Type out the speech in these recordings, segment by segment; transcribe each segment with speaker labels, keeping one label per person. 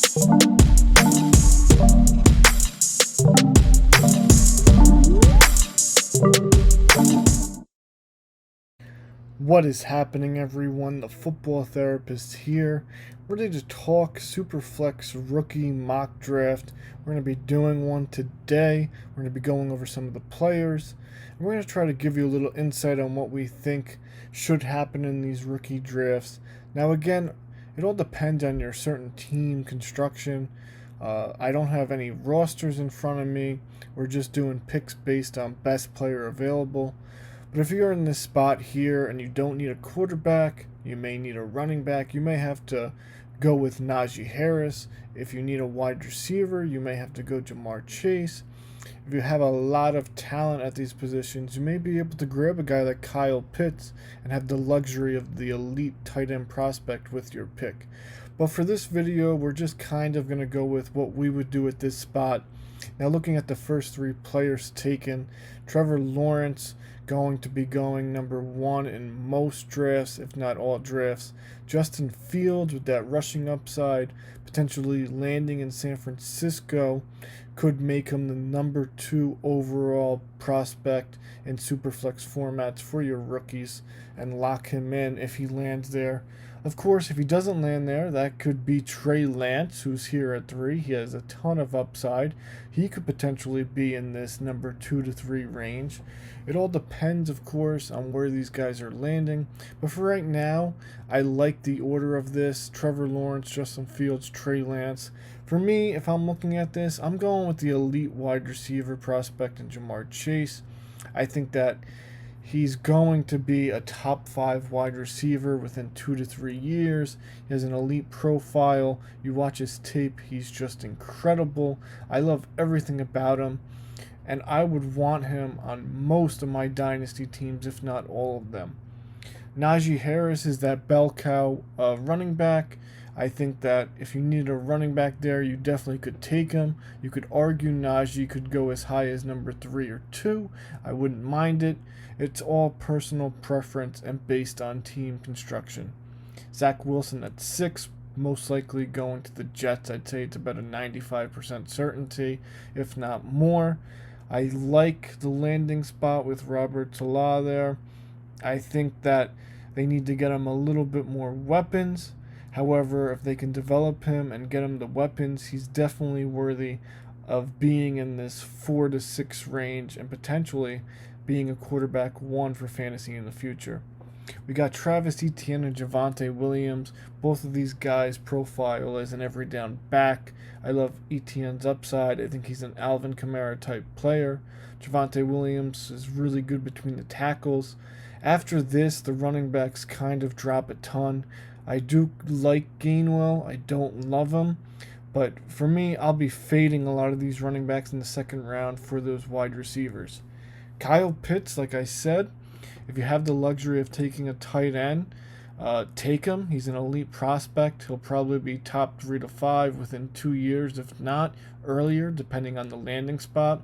Speaker 1: What is happening, everyone? The football therapist here, ready to talk Superflex rookie mock draft. We're going to be doing one today. We're going to be going over some of the players. And we're going to try to give you a little insight on what we think should happen in these rookie drafts. Now, again, it all depends on your certain team construction. I don't have any rosters in front of me. We're just doing picks based on best player available. But if you're in this spot here and you don't need a quarterback, you may need a running back, you may have to go with Naji Harris. If you need a wide receiver, you may have to go Jamar Chase. If you have a lot of talent at these positions, you may be able to grab a guy like Kyle Pitts and have the luxury of the elite tight end prospect with your pick. But for this video, we're just kind of going to go with what we would do at this spot. Now, looking at the first three players taken, Trevor Lawrence going to be going number 1 in most drafts, if not all drafts. Justin Fields, with that rushing upside, potentially landing in San Francisco, could make him the number 2 overall prospect in Superflex formats for your rookies and lock him in if he lands there. Of course, if he doesn't land there, that could be Trey Lance, who's here at 3. He has a ton of upside. He could potentially be in this number 2 to 3 range. It all depends, of course, on where these guys are landing. But for right now, I like the order of this. Trevor Lawrence, Justin Fields, Trey Lance. For me, if I'm looking at this, I'm going with the elite wide receiver prospect in Jamar Chase. I think that he's going to be a top 5 wide receiver within 2 to 3 years. He has an elite profile. You watch his tape, he's just incredible. I love everything about him. And I would want him on most of my dynasty teams, if not all of them. Naji Harris is that bell cow running back. I think that if you need a running back there, you definitely could take him. You could argue Naji could go as high as number 3 or 2. I wouldn't mind it. It's all personal preference and based on team construction. Zack Wilson at 6, most likely going to the Jets. I'd say it's about a 95% certainty, if not more. I like the landing spot with Robert Salah there. I think that they need to get him a little bit more weapons. However, if they can develop him and get him the weapons, he's definitely worthy of being in this 4 to 6 range and potentially being a quarterback 1 for fantasy in the future. We got Travis Etienne and Javonte Williams. Both of these guys profile as an every down back. I love Etienne's upside. I think he's an Alvin Kamara type player. Javonte Williams is really good between the tackles. After this, the running backs kind of drop a ton. I do like Gainwell. I don't love him. But for me, I'll be fading a lot of these running backs in the second round for those wide receivers. Kyle Pitts, like I said, if you have the luxury of taking a tight end, take him. He's an elite prospect. He'll probably be top 3 to 5 within 2 years, if not earlier, depending on the landing spot.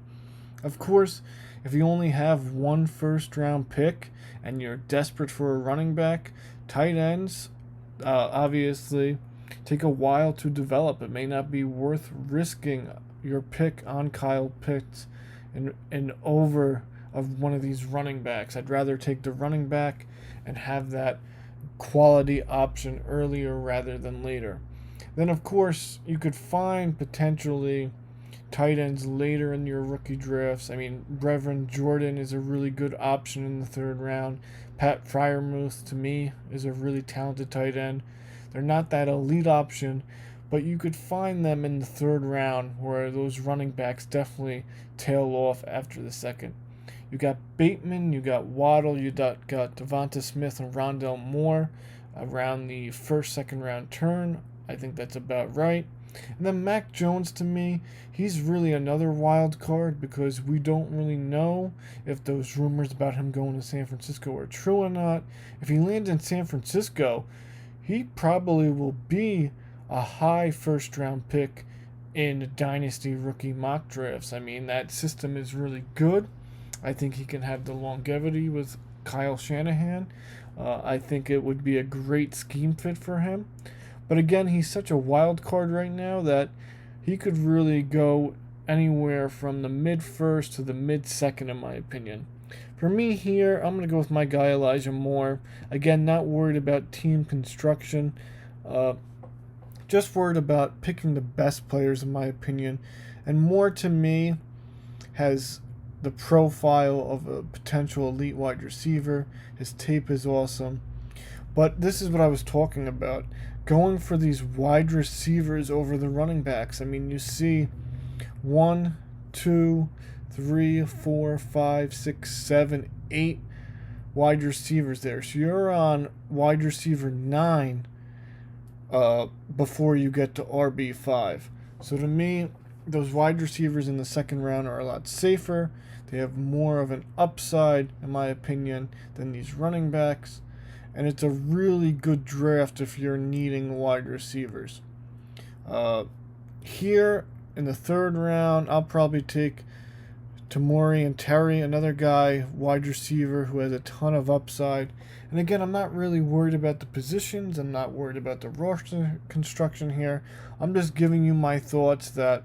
Speaker 1: Of course, if you only have one first-round pick and you're desperate for a running back, tight ends obviously take a while to develop. It may not be worth risking your pick on Kyle Pitts and over of one of these running backs. I'd rather take the running back and have that quality option earlier rather than later. Then, of course, you could find potentially tight ends later in your rookie drafts. I mean, Reverend Jordan is a really good option in the 3rd round. Pat Freiermuth, to me, is a really talented tight end. They're not that elite option, but you could find them in the 3rd round where those running backs definitely tail off after the 2nd. You got Bateman, you got Waddle, you got Devonta Smith and Rondell Moore around the 1st, 2nd round turn. I think that's about right. And then Mac Jones, to me, he's really another wild card because we don't really know if those rumors about him going to San Francisco are true or not. If he lands in San Francisco, he probably will be a high 1st round pick in dynasty rookie mock drafts. I mean, that system is really good. I think he can have the longevity with Kyle Shanahan. I think it would be a great scheme fit for him. But again, he's such a wild card right now that he could really go anywhere from the mid first to the mid second, in my opinion. For me here, I'm going to go with my guy Elijah Moore. Again, not worried about team construction. Just worried about picking the best players, in my opinion. And Moore, to me, has the profile of a potential elite wide receiver. His tape is awesome. But this is what I was talking about. Going for these wide receivers over the running backs. I mean, you see 1, 2, 3, 4, 5, 6, 7, 8 wide receivers there. So you're on wide receiver 9 before you get to RB5. So to me, those wide receivers in the second round are a lot safer. They have more of an upside, in my opinion, than these running backs. And it's a really good draft if you're needing wide receivers. Here in the third round, I'll probably take Tamori and Terry, another guy, wide receiver who has a ton of upside. And again, I'm not really worried about the positions. I'm not worried about the roster construction here. I'm just giving you my thoughts that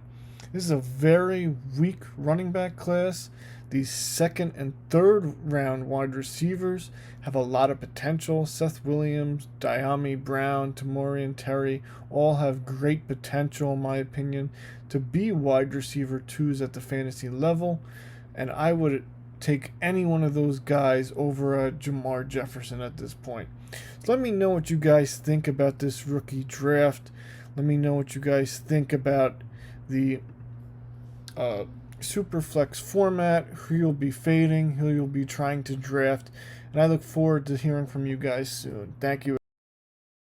Speaker 1: this is a very weak running back class. These second and third round wide receivers have a lot of potential. Seth Williams, Diami Brown, Tamori, and Terry all have great potential, in my opinion, to be wide receiver 2s at the fantasy level. And I would take any one of those guys over Jamar Jefferson at this point. So let me know what you guys think about this rookie draft. Let me know what you guys think about the Superflex format, who you'll be fading, who you'll be trying to draft. And I look forward to hearing from you guys soon. Thank you.